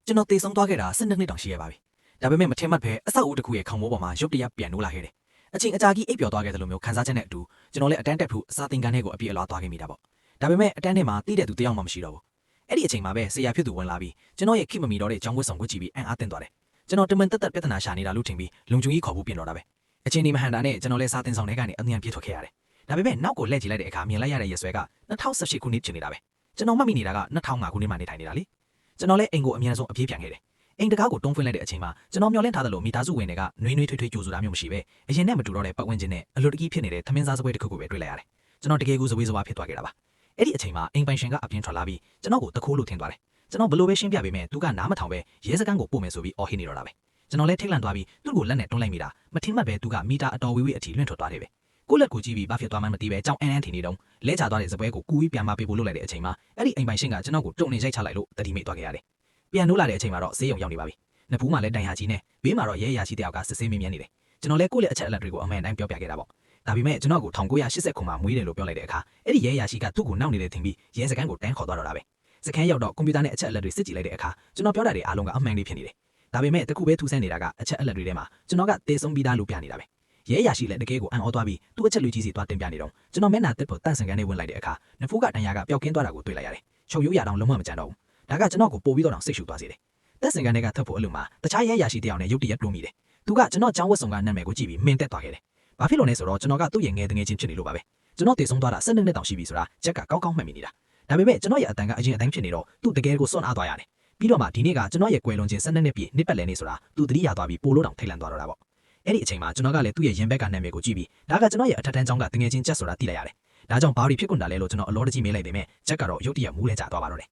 ကျွန်တော်တေဆုံးသွားခဲ့တာ12နှစ်တောင်ရှိရပါပြီဒါပေမဲ့မထင်မှတ်ပဲအဆောက်အဦတစ်ခုရဲ့ခေါင်းမိုးပေါ်မှာရုပ်တရက်ပြန်နိုးလာခဲ့တယ်အချိန်အကြာကြီးအိပ်ပျော်သွားခဲ့တယ်လို့မျိုးခံစားချက်နဲ့အတူကျွန်တော်လည်းအတန်းတက်ဖို့အစာသင်ခန်းထဲကိုအပြည့်အလွှားသွားခဲ့မိတာပေါ့ဒါပေမဲ့အတန်းထဲမှာတီးတဲ့သူတယောက်မှမရှိတော့ဘူးအဲ့ဒီအချိန်မှာပဲဆရာဖြစ်သူဝင်လာပြီးကျွန်တော်ရဲ့ခိမမီတော့တဲ့ကျောင်းဝတ်ဆောင်ကိုကြည့်ပြီးအံ့အားသင့်သွားတယ်ကျွန်တော်တမန်တက်ပြဿနာရှာနေတာလို့ထင်ပြီးလုံခြုံရေးခေါ်ဖို့ပြင်တော့တာပဲအချိန်ဒီမဟန်တာနဲ့ကျွန်တော်လည်းစာသင်ဆောင်ထဲကနေအမြန်ပြေးထွက်ခဲ့ရတယ်ဒါပေမဲ့နောက်ကိုလှည့်ကြည့်လိုက်တဲ့အခါမြင်လိုက်ရတဲ့ရက်စွဲက2018ခုနှစ်ဖြစ်နေတာပဲကျွန်တော်မှတ်မိနေတာက2005ခုနှစ်မှနေထိုင်နေတာလေကျွန်တော်လည်းအိမ်ကိုအမြန်ဆုံးအပြေးပြန်ခဲ့တယ်အိမ်တကားကိုတုံးဖွင့်လိုက်တဲ့အချိန်မှာကျွန်တော်မျှော်လင့်ထားသလိုမိသားစုဝင်တွေကနှွေးထွေးကြိုဆိုတာမျိုးမရှိပဲအရင်နဲ့မတူတော့တဲ့ပတ်ဝန်းကျင်နဲ့အလွတ်တကြီးဖြစ်နေတဲ့သမင်းစားစပွဲတစ်ခုကိုပဲတွေ့လိုက်ရတယ်ကျွန်တော်တကယ်ကိုဇဝေးဇဝါဖြစ်သွားခဲ့တာပါအဲ့ဒီအချိန်မှာအိမ်ပိုင်ရှင်ကအပြင်ထွက်လာပြီးကျွန်တော်ကိုတခိုးလို့ထင်သွားတယ်ကျွန်တော်ဘလို့ပဲရှင်းပြပေးမယ်သူကနားမထောင်ပဲရဲစခန်းကိုပို့မယ်ဆိုပြီးအော်ဟစ်နေတော့တာပဲကျွန်တော်လည်းထိတ်လန့်သွားပြီးသူ့ကိုလက်နဲ့တွန်းလိုက်မိတာမထင်မှတ်ပဲသူကမီတာအတော်ဝေးအထိလွင့်ထွက်သွားတယ်ပဲကိုလက်ကိုကြည့်ပြီးဘာဖြစ်သွားမှန်းမသိပဲကြောင်အန်းထင်နေတော့လဲချသွားတဲ့စပွဲကိုကူပြီးပြန်မပေးဖို့လုပ်လိုက်တဲ့အချိန်မှာအဲ့ဒီအိမ်ပိုင်ရှင်ကကျွန်တော်ကိုတုံနေရိုက်ချလိုက်လို့တတိမိတ်သွားခဲ့ရတယ်ပြန်နိုးလာတဲ့အချိန်မှာတော့ဆေးရုံရောက်နေပါပြီနဖူးမှလည်းတိုင်ဟာကြီးနဲ့ဘေးမှာတော့ရဲရရှိတယောက်ကစစ်ဆေးမင်းမြန်းနေတယ်ကျွန်တော်လည်းကိုယ့်လက်အချက်အလက်တွေကိုအမှန်တိုင်းပြောပြခဲ့တာပေါ့ဒါပေမဲ့ကျွန်တော်ကို1980ခုမှာမွေးတယ်လို့ပြောလိုက်တဲ့အခါအဲ့ဒီရဲရရှိကသူ့ကိုနောက်နေတယ်ထင်ပြီးရဲစခန်းကိုတန်းခေါ်သွားတော့တာပဲစခန်းရောက်တော့ကွန်ပျူတာနဲ့အချက်အလက်တွေစစ်ကြည့်လိုက်တဲ့အခါကျွန်တော်ပြောတာတွေအားလုံးကအမှန်လေးဖြစ်နေတယ်ဒါပေမဲ့တခုပဲထူးဆန်းနေတာကအချက်အလက်တွေထဲမှာကျွန်တော်ကတေဆုံးပြီးသားလို့ပြနေတာပဲရဲရရှိလည်းတကယ်ကိုအံ့ဩသွားပြီးသူ့အချက်လူကြီးစီသွားတင်ပြနေတော့ကျွန်တော်မျက်နှာတက်ဖို့တန့်စင်ကန်းနဲ့ဝင်လိုက်တဲ့အခါနဖူးကတန်ရာကပျောက်ကင်းသွားတာကိုတွေ့လိုက်ရတယ်ချုပ်ရိုးရတောင်လုံးဝမကြမ်းတော့ဘူးဒါကကျွန်တော်ကိုပို့ပြီးတော့စိတ်ရှူသွားစေတယ်တက်စင်ကန်းတွေကထပ်ဖို့အလို့မှာတခြားရဲရရှိတယောက်နဲ့ရုတ်တရက်တိုးမိတယ်သူကကျွန်တော်ចောင်းဝတ်ဆောင်ကနာမည်ကိုကြည့်ပြီးမင်တက်သွားခဲ့တယ်ဘာဖြစ်လို့လဲဆိုတော့ကျွန်တော်ကသူ့ရဲ့ငယ်တငယ်ချင်းဖြစ်နေလို့ပါပဲကျွန်တော်တည်ဆုံးသွားတာ12နှစ်တောင်ရှိပြီဆိုတာချက်ကကောင်းကောင်းမှတ်မိနေတာဒါပေမဲ့ကျွန်တော်ရဲ့အတန်ကအရင်အတိုင်းဖြစ်နေတော့သူ့တကယ်ကိုစွန့်အားသွားရတယ်ပြီးတော့မှဒီနေ့ကကျွန်တော်ရဲ့ကွယ်လွန်ခြင်း12နှစ်ပြည့်နှစ်ပတ်လည်နေ့ဆိုတာသူသတိရသွားပြီးပိုလို့တောင်ထိတ်လန့်သွားတော့တာပေါ့အဲ့ဒီအချိန်မှာကျွန်တော်ကလည်းသူ့ရဲ့ရင်ဘက်ကနာမည်ကိုကြည့်ပြီးဒါကကျွန်တော်ရဲ့အထက်တန်းကျောင်းကတငယ်ချင်းချက်ဆိုတာသိလိုက်ရတယ်ဒါကြောင့်ဘာတွေဖြစ်ကုန်တာလဲလို့ကျွန်တော်အလောတကြီးမေးလိုက်ပေမဲ့ချက်ကတော့ရုတ်တရက်မူးလဲကျသွားပါတော့တယ်